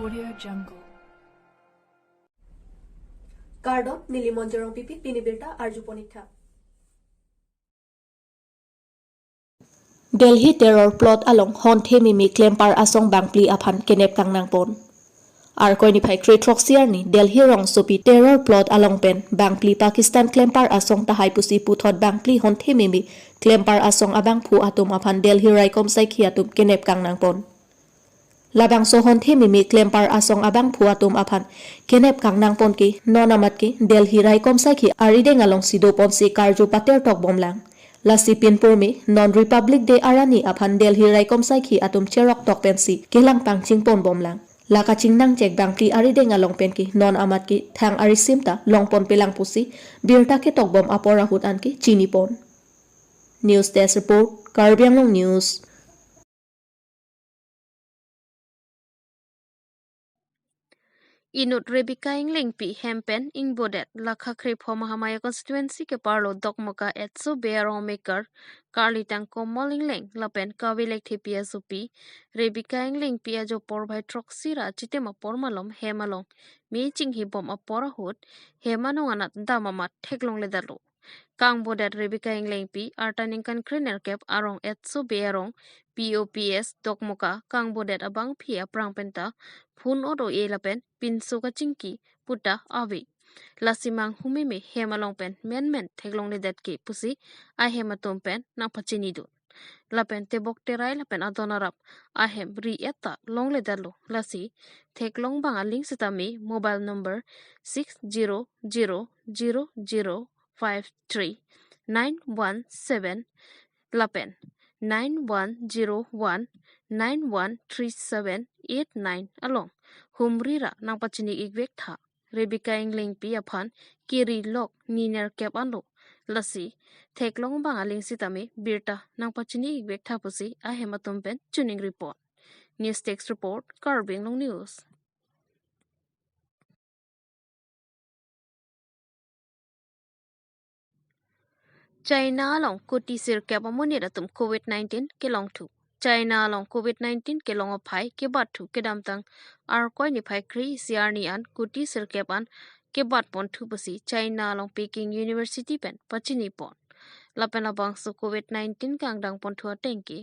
Audio Jungle. Kardo milimonjerong pipi pinibirta arjuponitha. Delhi terror plot along honte mimi klempar asong bangpli aphan kenep kang nangpon. Ar koi ni phai kretroxiar ni Delhi rong sopi terror plot along pen bangpli Pakistan klempar asong tahai pusi puthot bangpli honte mimi klempar asong abang phu atum aphan Delhi raikom saikhi atum kenep kang nangpon. Labang sohon the mimi klempar asong abang phuatum aphan kenep kang nangpon ki nonamat ki Delhi raikom saikhi aride ngalong sidopon si karju pater tok bomlang lasi pinpur mi non republic day arani aphan Delhi raikom saikhi atum cherok tok pensi kelang pangching pon bomlang laka chingnang cek bangti aride ngalong pen ki non amat ki thang arisimta longpon pelang pusi birta ke tok bom apora hut an ki chini pon. News Desk Report Karbi Anglong News. Inut Rebecca Anglong pi hempen ing bodet lakha krip ho mahamaya constituency ke parlo dokmoka etso bearong maker Karli tang komol Anglong lapen kavilek thipia supi Rebecca Anglong pi ajo por bhai troksira chitema pormalom hemalong mi ching hi bom apora hut hemano anat damamat theklong ledalo kang bodet Rebecca Anglong pi artaning kan kriner kep arong etso bearong POPS dokmoka kang bodet abang phia prangpenta phun odo e lapen pinso ka chingki puta avi lasimang humime hemalong pen men theklong le dat ke pusi a hematom pen na phachini du lapen te bok terai lapen adonarap a hem ri eta long le dalo lasi theklong banga link sitami mobile number 6000539117 lapen 9101913789 along humrira nang pachini igvek tha Rebecca Anglong pi aphan kiri lok niner kep anlo lasi theklong banga ling sitame birta nang pachini igvek tha pusi a hematum pen tuning report news text report Karbi Anglong News. China long kuti sir kep amoni ratum COVID-19 ke long thu China long COVID-19 ke long phai ke bat thu ke dam tang ar koi ni phai kri siar ni an kuti sir kep an ke bat pon thu pusi China long Peking University pen pachini pon lapen abang su COVID-19 kang dang pon thu atengki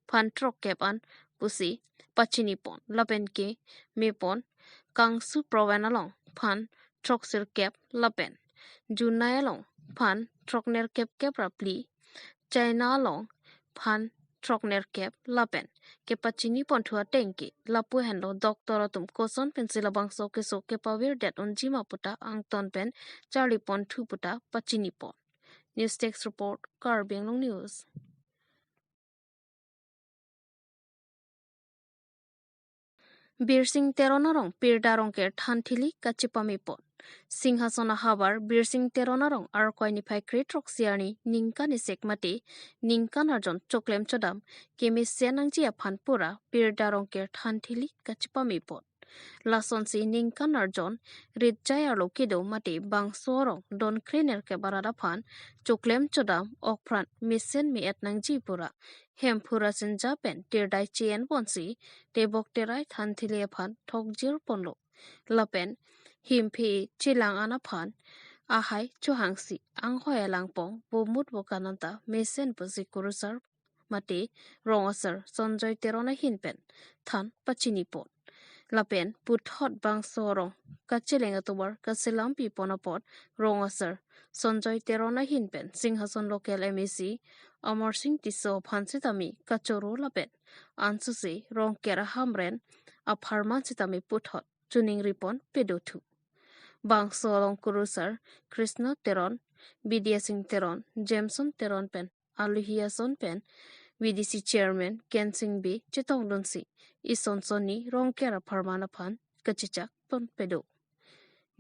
phan trok kep an pusi pachini pon lapen ke me pon kang su proven along phan trok sir kep lapen junai along phan trokner kep kep rapli China long phan trokner kep lapen ke pachini pon thua tengki lapu henlo doktor tum koson pencil abang so ke pawir det unjima puta angton pen Charlie pon thu puta pachini pon news text report Karbi Anglong News. Birsing teronarong pirdarong ke thanthili kachipami pon Singhasona habar birsing teronarong ar koi ni phai kretrok siani ningka ni sekmati ningka narjon choklem chodam kemi senang ji aphan pura pirdarong ke thanthili kachipami pon lason si ningka narjon ritjaya lokido mati bangsorong don krener ke barada phan choklem chodam okpran misen mi etnang ji pura hempura senja pen tirdai chien ponsi tebok terai thanthili aphan thokjir ponlo lapen himpi chilang anaphan ahai chuhangsi anghoya langpong bomut bokananta mesen pusi kurusar mati rongasar sonjoy terona hinpen than pachini pon lapen puthot bangsorong kachileng atobar kasilampi ponapot rongasar sonjoy terona hinpen Singhason local MEC Amar Singh Tiso phansitami kachoro lapen ansusi rongkera hamren apharman sitami puthot tuning ripon pedothu Bangsolong kurusar Krishna teron Bidya Singh teron Jameson teron pen Aluhiason pen VDC chairman Ken Singh B chitong dunsi ison soni rongkera pharmana phan kachichak pon pedo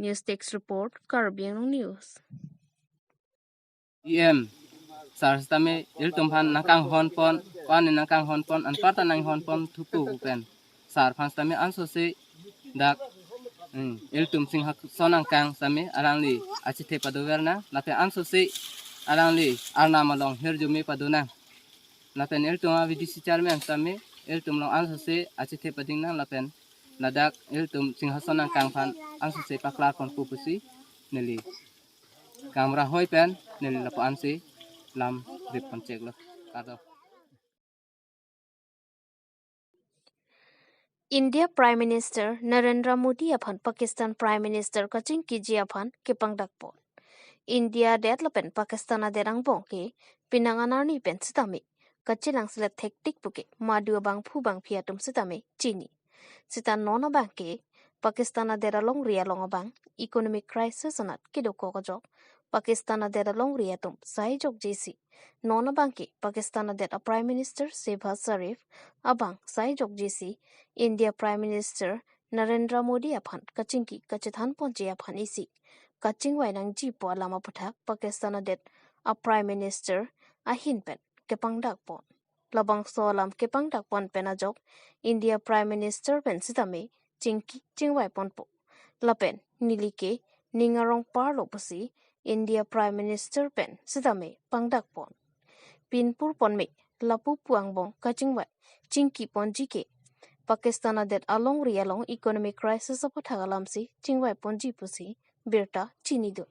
news text report Karbi Anglong News. Sarstame iltumhan nakang honpon kwan nakang honpon an pata nang honpon thupu pen sar phanstame ansosi dak iltum sing hak sonang kang same arangli achithe paduverna lape ansosi arangli arna malong hirjumi paduna lapen iltuma VDC chairman same iltum long ansosi achithe padingna lapen nadak iltum singhason ang kang phan ang se paklar kon pupusi neli kamera hoi pen neli lapan si lam rip kon cek lo kado India Prime Minister Narendra Modi aphan Pakistan Prime Minister kaching kiji aphan kipang dakpo. India deadlopen Pakistan aderang bongke pinanganarni pen sitami kachilang sila hektik puke madu bang phu bang phiatum sitami chini. Sita nona bangke Pakistan aderalong rialong bang economic crisis anat kidoko kajok Pakistan aderalong riatum sai jok jisi. Nona bangke Pakistan ader a Prime Minister Shehbaz Sharif abang sai jok jisi India Prime Minister Narendra Modi aphan kachingki kachithan ponche aphan isi. Kaching wainang ji po lama puthak Pakistan adet a Prime Minister a hinpen kepang dakpon. Labang solam kepang dakpon penajok India Prime Minister pen sitame chingwai ponpo. Lapen nilike ningarong parlo pusi India Prime Minister pen sitame pangdakpon. Pinpur ponme lapu puangbong kachingwai chingki ponji ke Pakistan adet along rialong economic crisis apo thagalamsi chingwai ponji pusi birta chinidu.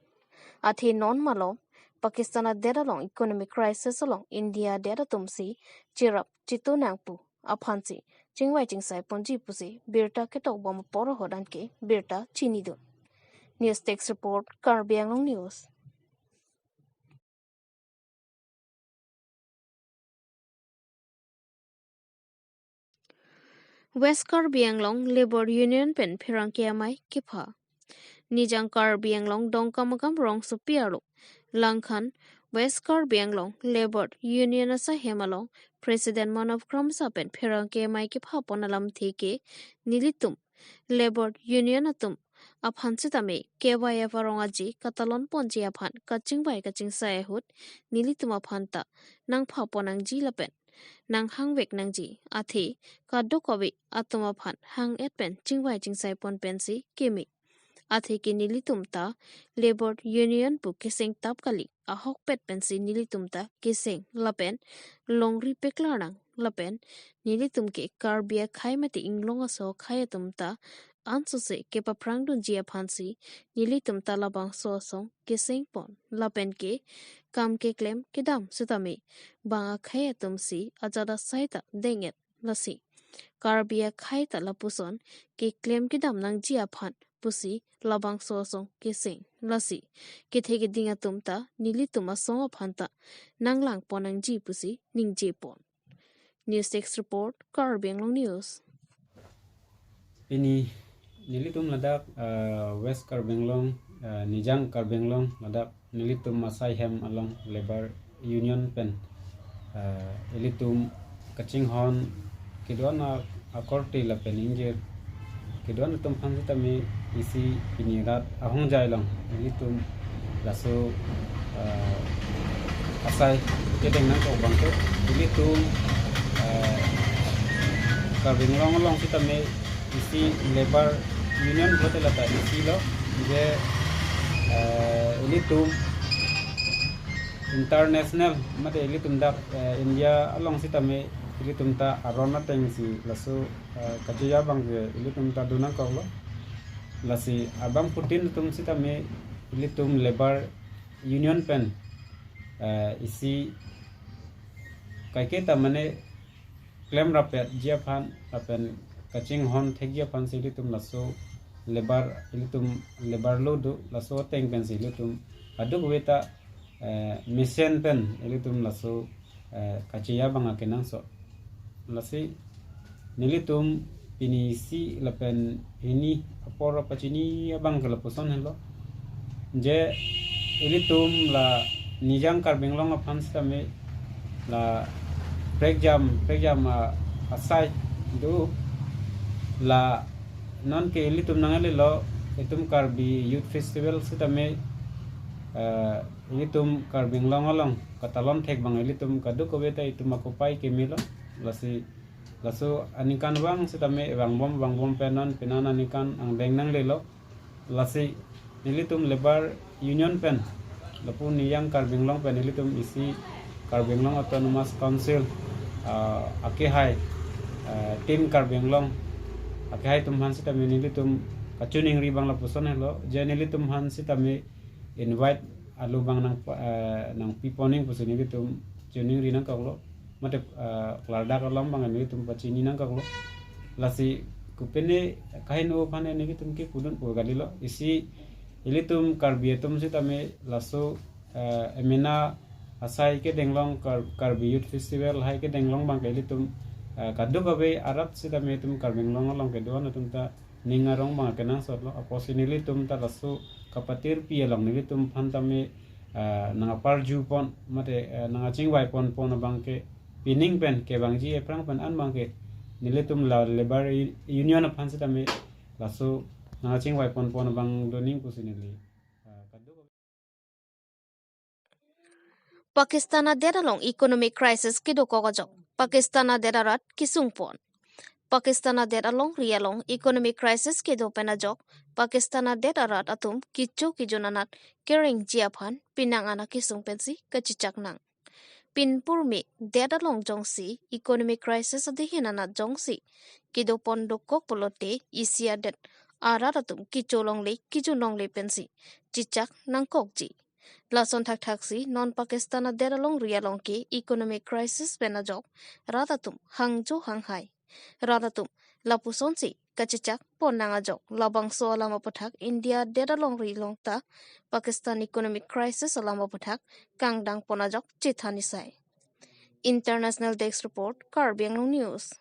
Athi non malom Pakistan adet along economic crisis along India adet tumsi chirap chitu nangpu aphansi chingwai chingsai ponji pusi birta ketok bom poro hodan ke birta chinidu. News Text Report Karbi Anglong News. West Karbi Anglong Labor Union pen phirang kiamai kipha. Nijang Karbi Anglong dongkamakam rong supiaro. Langkhan West Karbi Anglong Labor Union asa hemalong President Manav Kramsa pen phirang kiamai kipha ponalam theke nilitum Labor Union atum aphan sitame KYF arongaji katalon ponji aphan kaching bai kaching saehut nilitum aphan ta nang pha ponang ji lapen nang hangwek nang ji athi kadokobi atum aphan hang et pen chingwai chingsai pon pensi kimi athi ki nilitum ta Labor Union pu kising tap kali ahok pet pensi nilitum ta kising lapen longri peklarang lapen nilitum ke karbia khaimati inglong aso khayatum ta anso se ke paprang dun jia phansi nilitum ta labang so song kising pon lapen ke kam ke claim ke dam sutame banga khayatum si ajada saita denget lasi karbia khaita lapuson ke claim ke dam nang jia phan pusi labang so song kising lasi ke thege dinga tumta nilituma song phanta nanglang ponang ji pusi ningje pon. News Text Report Karbi Anglong News. Ini nilitum ladak West Karbi Anglong Nijang Karbi Anglong ladak nilitum masai hem along Labor Union pen nilitum kaching hon kidwana akorti la pen injir kidwana tum phansi tami isi pinirat ahong jailong nilitum laso asai kedeng nang ko bangke nilitum Karbi Anglong along sitame isi Labor Union hotel ata isi lo je nilitum international mate nilitum dak India along sitame nilitum ta arona tengsi laso kajiya bang nilitum ta dunang ko lo lasi abang putin tum sitame nilitum Labor Union pen isi kaiketa mane claim rapet jia phan apen kaching hon thegia phan silitum laso ilitum labor lodu laso teng pen silitum aduk weta mission pen ilitum laso kachiya banga kenang so lasi nilitum pinisi lapen ini apora pachini abang kalapuson hello je ilitum la nijang Karbi Anglong aphan stame la break jam asai do la non ke ilitum nangale lo itum Karbi Youth Festival sitame ilitum Karbi Anglong along katalon thek bang ilitum kadu ko beta itum akopai ke milo laso anikan bang sitame bang bom penon penana anikan ang deng nang lelo lasi ilitum Labor Union pen lapu niyang Karbi Anglong pen ilitum isi Karbi Anglong Autonomous Council akehai team Karbi Anglong akai tum han sita me nili tum kacuning ri bang la puson hello je nili tum han sita me invite alu bang nang piponing puson nili tum cuning ri nang kaklo mate klarda kalam bang nili tum pacini nang kaklo lasi kupene kain o phane nili tum ki kudun po galilo isi ili tum karbi tum sita me laso emina asai ke denglong karbi youth festival hai ke denglong bang ili tum kaduk abe arat sita me tum karbing long long ke doan tum ta ningarong bang kenang sot lo aposi nili tum ta lasu kapatir pi long nili tum phanta me nanga parju pon mate nanga chingwai pon pon bang ke pining pen ke bang ji eprang pen an bang ke nili tum la labor union of sita me lasu nanga chingwai pon pon bang doning pusinili Pakistana deralong economic crisis kido kogajok. Pakistana derarat kisungpon. Pakistana deralong rialong economic crisis kido penajok. Pakistana derarat atum kicu kijunanat kering jiaphan pinang anak kisung pensi kecicak nang. Pinpur me deralong jongsi economic crisis adihinanat jongsi kido pondok kok polote isia det araratum kicolong le kijunong le pensi cicak nang kokji. Lason thak thaksi non Pakistana deralong rialong ki economic crisis penajok ratatum hangjo hanghai ratatum lapusonsi kacicak pon nangajok labang so alama pathak India deralong rilong ta Pakistan economic crisis alama pathak kangdang ponajok chithanisai. International Desk Report Karbi Anglong News.